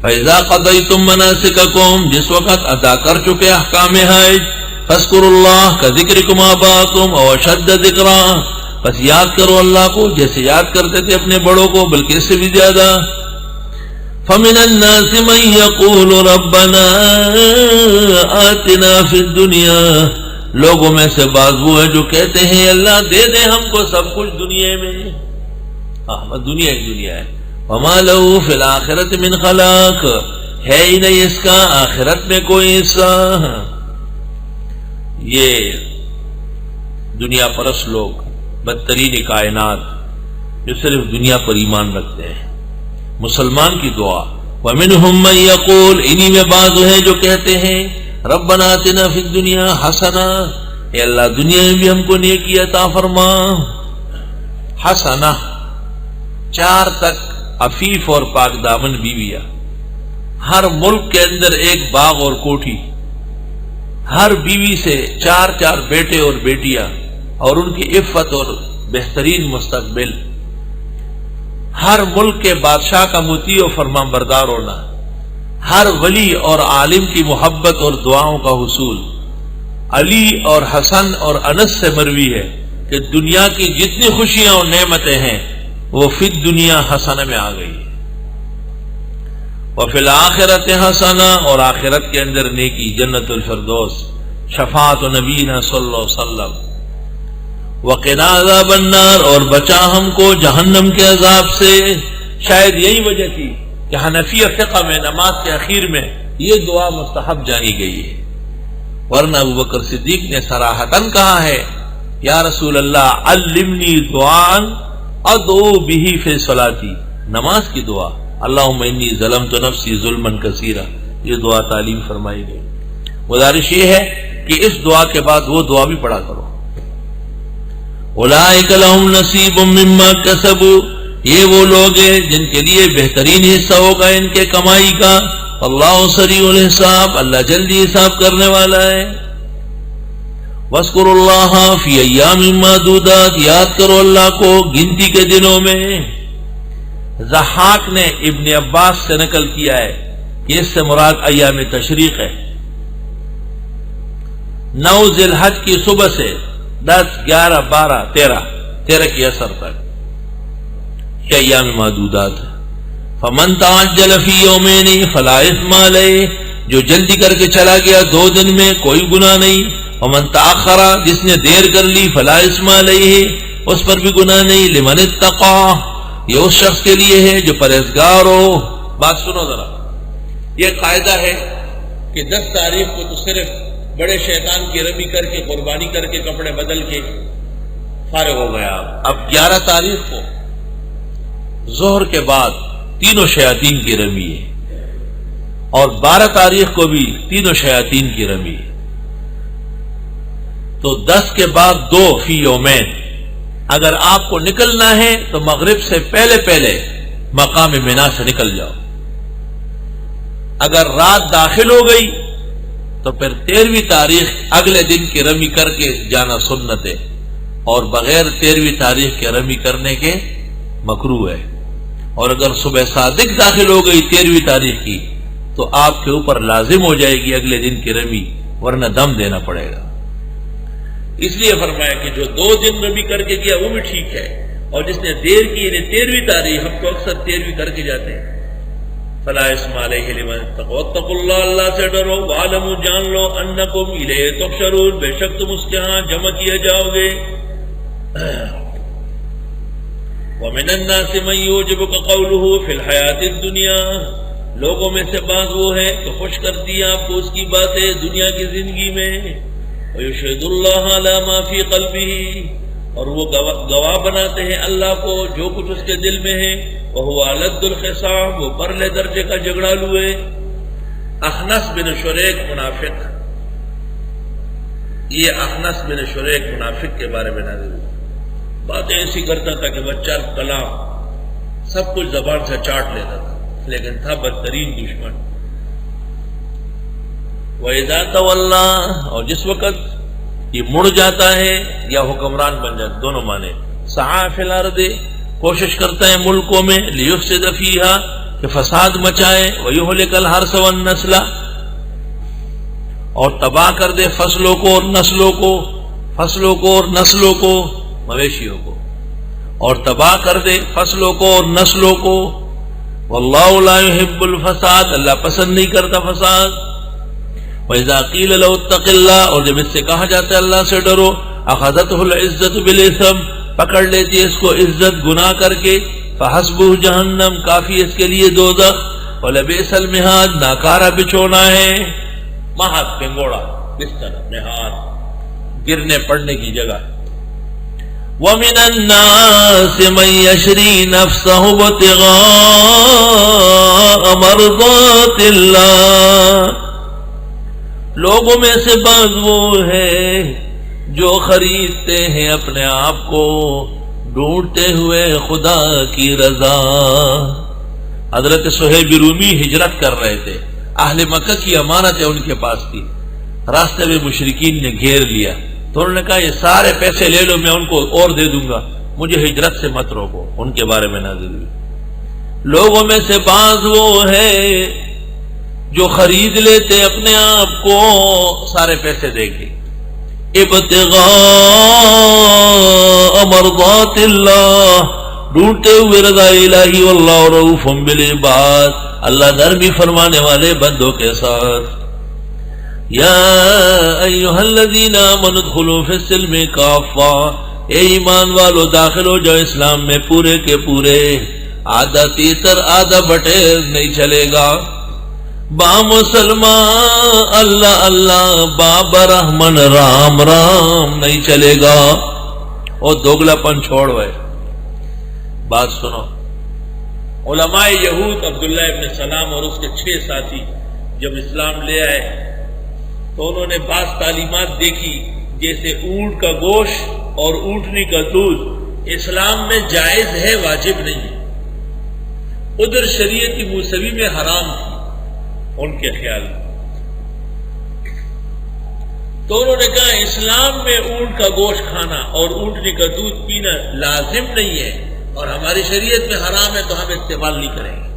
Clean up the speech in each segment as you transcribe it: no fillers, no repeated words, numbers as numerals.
فَإِذَا قَضَيْتُم مَّنَاسِكَكُمْ، جس وقت ادا کر چکے احکام حج، فاذکروا اللہ کذکرکم آباءکم او اشد ذکرا، بس یاد کرو اللہ کو جیسے یاد کرتے تھے اپنے بڑوں کو، بلکہ اس سے بھی زیادہ۔ فَمِنَ النَّاسِ مَن يَقُولُ رَبَّنَا آتِنَا فِي الدُّنْيَا، لوگوں میں سے بعض وہ ہیں جو کہتے ہیں اللہ دے دے ہم کو سب کچھ دنیا میں، دنیا ایک دنیا ہے۔ وَمَا لَهُ فِي الْآخِرَةِ مِنْ خَلَاقٍ، ہے ہی نہیں اس کا آخرت میں کوئی حصہ۔ یہ دنیا پرست لوگ، بدترین کائنات، جو صرف دنیا پر ایمان رکھتے ہیں۔ مسلمان کی دعا، وَمِنْهُمْ مَنْ يَقُولُ، انہی میں بعض ہیں جو کہتے ہیں ربنا آتنا فی الدنیا حسنہ، اے اللہ دنیا میں بھی ہم کو نیکی عطا فرما۔ حسنہ، 4 تک عفیف اور پاک دامن بیویاں، ہر ملک کے اندر ایک باغ اور کوٹھی، ہر بیوی سے 4 بیٹے اور بیٹیاں، اور ان کی عفت اور بہترین مستقبل، ہر ملک کے بادشاہ کا مطیع و فرمان بردار ہونا، ہر ولی اور عالم کی محبت اور دعاؤں کا حصول۔ علی اور حسن اور انس سے مروی ہے کہ دنیا کی جتنی خوشیاں اور نعمتیں ہیں وہ فی الدنیا حسنہ میں آ گئی، وفی الآخرۃ حسنہ، اور آخرت کے اندر نیکی، جنت الفردوس، شفاعت نبینا صلی اللہ علیہ وسلم، وقنا عذاب النار، اور بچا ہم کو جہنم کے عذاب سے۔ شاید یہی وجہ تھی کہ حنفیہ فقہ میں نماز کے اخیر میں یہ دعا مستحب جانی گئی ہے، ورنہ ابوبکر صدیق نے صراحتاً کہا ہے یا رسول اللہ علمنی دعاء ادعو بہ فی صلاتی، نماز کی دعا، اللہم انی ظلمت نفسی ظلما کثیرا، یہ دعا تعلیم فرمائی گئی۔ گزارش یہ ہے کہ اس دعا کے بعد وہ دعا بھی پڑھا کرو، اولئک لہم نصیب مما کسبوا، یہ وہ لوگ ہیں جن کے لیے بہترین حصہ ہوگا ان کے کمائی کا، اللہ سریع الحساب، اللہ جلدی حساب کرنے والا ہے۔ وَاذْكُرُوا اللَّهَ فِي أَيَّامٍ مَّعْدُودَاتٍ، یاد کرو اللہ کو گنتی کے دنوں میں۔ ضحاک نے ابن عباس سے نقل کیا ہے کہ اس سے مراد ایام تشریق ہے، 9 ذی الحج کی صبح سے 10، 11، 12، 13 کی عصر تک یہ ایام معدودات ہے۔ فمن تعجل فی یومین فلا اثم علیہ، جو جلدی کر کے چلا گیا 2 دن میں کوئی گناہ نہیں۔ ومن تاخر، جس نے دیر کر لی، فلا اثم علیہ، اس پر بھی گناہ نہیں۔ لمن اتقى، یہ اس شخص کے لیے ہے جو پرہیزگار ہو۔ بات سنو ذرا، یہ قاعدہ ہے کہ 10 تاریخ کو تو صرف بڑے شیطان کی رمی کر کے، قربانی کر کے، کپڑے بدل کے فارغ ہو گیا۔ اب 11 تاریخ کو ظہر کے بعد تینوں شیاطین کی رمی ہے، اور 12 تاریخ کو بھی تینوں شیاطین کی رمی ہے۔ تو 10 کے بعد 2 فی یومین، اگر آپ کو نکلنا ہے تو مغرب سے پہلے مقام منا سے نکل جاؤ۔ اگر رات داخل ہو گئی تو پھر 13ویں تاریخ اگلے دن کی رمی کر کے جانا سنت ہے، اور بغیر 13ویں تاریخ کے رمی کرنے کے مکروہ ہے۔ اور اگر صبح صادق داخل ہو گئی 13ویں تاریخ کی تو آپ کے اوپر لازم ہو جائے گی اگلے دن کی رمی، ورنہ دم دینا پڑے گا۔ اس لیے فرمایا کہ جو 2 دن رمی کر کے گیا وہ بھی ٹھیک ہے، اور جس نے دیر کی یعنی 13ویں تاریخ، ہم تو اکثر 13ویں کر کے جاتے ہیں۔ فلا اسم علیہ لمن اتقوا، اتقوا اللہ، اللہ سے ڈرو، وعلموا، جان لو، انکم الیہ تحشرون، بے شک تم اس کے ہاں جمع کیے جاؤ گے۔ ومن الناس من يعجبك قوله في الحیات الدنیا، لوگوں میں سے بعض وہ ہے کہ خوش کرتی ہے آپ کو اس کی باتیں دنیا کی زندگی میں۔ وَيُشْهِدُ اللَّهَ عَلَى مَا فِي قَلْبِهِ، اور وہ گواہ بناتے ہیں اللہ کو جو کچھ اس کے دل میں ہے۔ وَهُوَ أَلَدُّ الْخِصَامِ، وہ پرلے درجے کا جھگڑالو ہے۔ اخنس بن شریک منافق، یہ اخنس بن شریک منافق کے بارے میں نازل ہوئی، باتیں ایسی کرتا تھا کہ بچہ کلام سب کچھ زبان سے چاٹ لیتا تھا، لیکن تھا بدترین دشمن۔ وَإِذَا تَوَلَّىٰ، اور جس وقت یہ مڑ جاتا ہے یا حکمران بن جاتا، دونوں معنی، سعیٰ فی الارض، کوشش کرتا ہے ملکوں میں، لیفسد فیہا، کہ فساد مچائے، وَيُهْلِكَ الْحَرْثَ وَالنَّسْلَ، اور تباہ کر دے فصلوں کو اور نسلوں کو، فصلوں کو اور نسلوں کو، مویشیوں کو، اور تباہ کر دے فصلوں کو اور نسلوں کو۔ واللہ لا يحب الفساد، اللہ پسند نہیں کرتا فساد۔ وَإِذَا قِيلَ لَهُ اتَّقِ اللَّهَ، اور جب اس سے کہا جاتا ہے اللہ سے ڈرو، أَخَذَتْهُ الْعِزَّةُ بِالْإِثْمِ، پکڑ لیتی ہے اس کو عزت گناہ کر کے، فَحَسْبُهُ جہنم، کافی اس کے لیے دوزخ، وَلَبِئْسَ الْمِہَادُ، ناکارہ بچھونا ہے، مہد پنگوڑا بستر، مہاد گرنے پڑنے کی جگہ۔ وَمِنَ النَّاسِ مَن يَشْرِي نَفْسَهُ ابْتِغَاءَ مَرْضَاتِ اللَّهِ، لوگوں میں سے بعض وہ ہے جو خریدتے ہیں اپنے آپ کو ڈھونڈتے ہوئے خدا کی رضا۔ حضرت صہیب رومی ہجرت کر رہے تھے، اہل مکہ کی امانتیں ان کے پاس تھی، راستے میں مشرکین نے گھیر لیا تو انہوں نے کہا یہ سارے پیسے لے لو، میں ان کو اور دے دوں گا، مجھے ہجرت سے مت روکو۔ ان کے بارے میں نازل ہوئی۔ لوگوں میں سے بعض وہ ہے جو خرید لیتے اپنے آپ کو سارے پیسے دے کے، ابتغاء مرضات اللہ، ڈھونڈتے ہوئے رضا الہی، واللہ رؤوف بالعباد، اللہ نرمی فرمانے والے بندوں کے ساتھ۔ یا ایھا الذین آمنوا ادخلوا فی السلم کافہ، اے ایمان والو داخل ہو جاؤ اسلام میں پورے کے پورے، آدھا تیتر آدھا بٹیر نہیں چلے گا، با مسلمان اللہ اللہ، با برحمن رام رام نہیں چلے گا، اور دوگلا پن چھوڑ ہوئے۔ بات سنو، علماء یہود عبداللہ ابن سلام اور اس کے 6 ساتھی جب اسلام لے آئے تو انہوں نے بعض تعلیمات دیکھی، جیسے اونٹ کا گوشت اور اونٹنی کا دودھ اسلام میں جائز ہے، واجب نہیں ہے، ادھر شریعت موسوی میں حرام تھی ان کے خیال میں، تو انہوں نے کہا اسلام میں اونٹ کا گوشت کھانا اور اونٹنی کا دودھ پینا لازم نہیں ہے، اور ہماری شریعت میں حرام ہے تو ہم استعمال نہیں کریں گے۔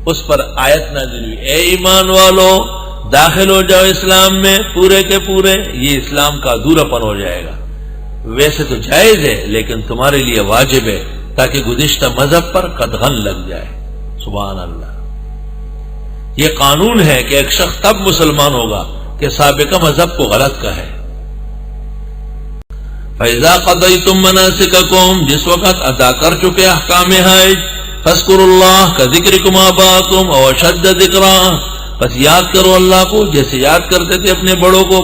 اس پر آیت نازل ہوئی، اے ایمان والو داخل ہو جاؤ اسلام میں پورے کے پورے، یہ اسلام کا ادھوراپن ہو جائے گا۔ ویسے تو جائز ہے لیکن تمہارے لیے واجب ہے، تاکہ گزشتہ مذہب پر قدغن لگ جائے۔ سبحان اللہ، یہ قانون ہے کہ ایک شخص تب مسلمان ہوگا کہ سابقہ مذہب کو غلط کہے۔ فَإِذَا قَضَيْتُم مَّنَاسِكَكُمْ، جس وقت ادا کر چکے احکام حج، فَاذْكُرُوا اللَّهَ كَذِكْرِكُمْ آبَاءَكُمْ أَوْ أَشَدَّ ذِكْرًا، بس یاد کرو اللہ کو جیسے یاد کرتے تھے اپنے بڑوں کو۔